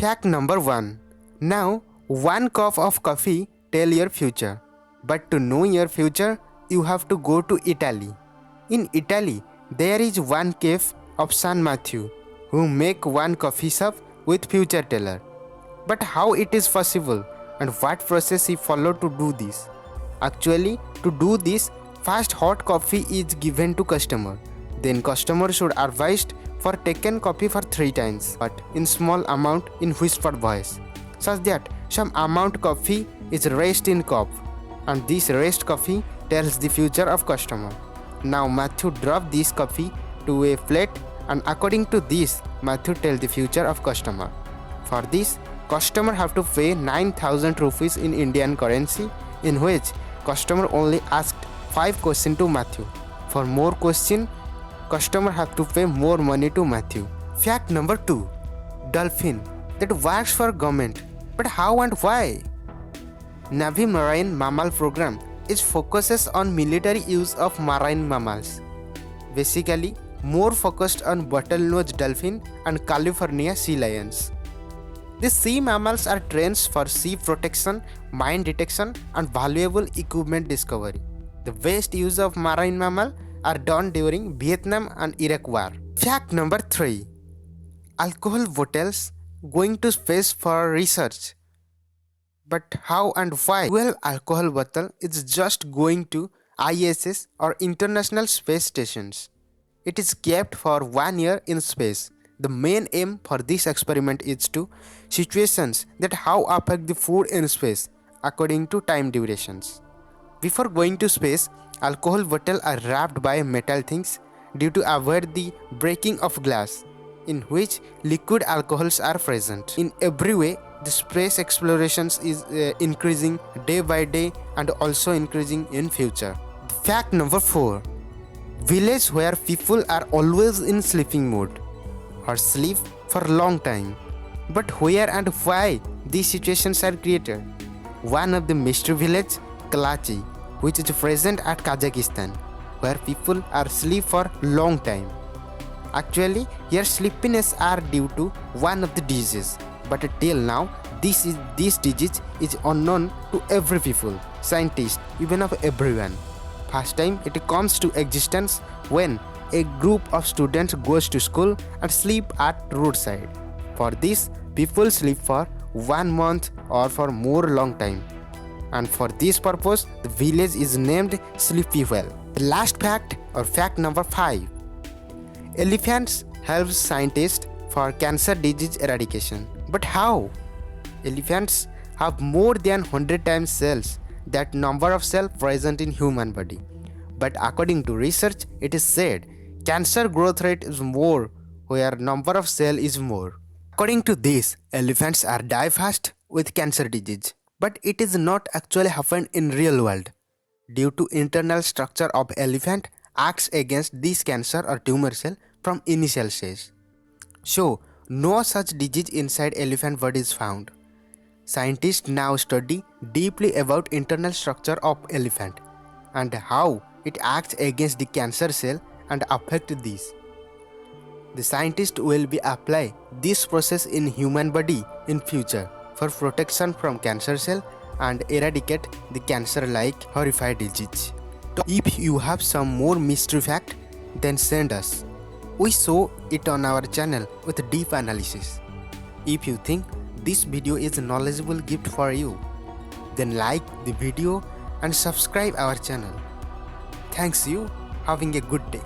Fact number 1. Now, one cup of coffee tell your future. But to know your future, you have to go to Italy. In Italy, there is one cave of San Matthew who make one coffee shop with future teller. But how it is possible and what process he followed to do this? Actually, to do this, first hot coffee is given to customer. Then customer should advised for taken coffee for 3 times, but in small amount in whispered voice, such that some amount coffee is raised in cup, and this raised coffee tells the future of customer. Now Matthew drop this coffee to a plate, and according to this, Matthew tell the future of customer. For this, customer have to pay 9,000 rupees in Indian currency, in which customer only asked 5 questions to Matthew. For more question, customer have to pay more money to Matthew. Fact number 2. Dolphin that works for government. But how and why? Navy Marine Mammal Program is focuses on military use of marine mammals. Basically, more focused on bottlenose dolphin and California sea lions. These sea mammals are trained for sea protection, mine detection, and valuable equipment discovery. The best use of marine mammal are done during Vietnam and Iraq War. Fact number 3. Alcohol bottles going to space for research. But how and why? Well, alcohol bottle is just going to ISS or International Space Stations. It is kept for 1 year in space. The main aim for this experiment is to situations that how affect the food in space according to time durations. Before going to space, alcohol bottles are wrapped by metal things due to avoid the breaking of glass, in which liquid alcohols are present. In every way, the space explorations is increasing day by day and also increasing in future. Fact number 4. Village where people are always in sleeping mode or sleep for long time. But where and why these situations are created? One of the mystery village, Kalachi, which is present at Kazakhstan, where people are sleep for long time. Actually, here sleepiness are due to one of the diseases, but till now this disease is unknown to every people, scientists, even of everyone. First time it comes to existence when a group of students goes to school and sleep at roadside. For this, people sleep for 1 month or for more long time. And for this purpose, the village is named Sleepy Well. The last fact or fact number 5. Elephants help scientists for cancer disease eradication. But how? Elephants have more than 100 times cells that number of cells present in human body. But according to research, it is said cancer growth rate is more where number of cell is more. According to this, elephants are die fast with cancer disease. But it is not actually happened in real world due to internal structure of elephant acts against this cancer or tumor cell from initial stage. So no such disease inside elephant body is found. Scientists now study deeply about internal structure of elephant and how it acts against the cancer cell and affect this. The scientists will be apply this process in human body in future for protection from cancer cell and eradicate the cancer like horrified disease. If you have some more mystery fact, then send us. We show it on our channel with deep analysis. If you think this video is a knowledgeable gift for you, then like the video and subscribe our channel. Thanks you, having a good day.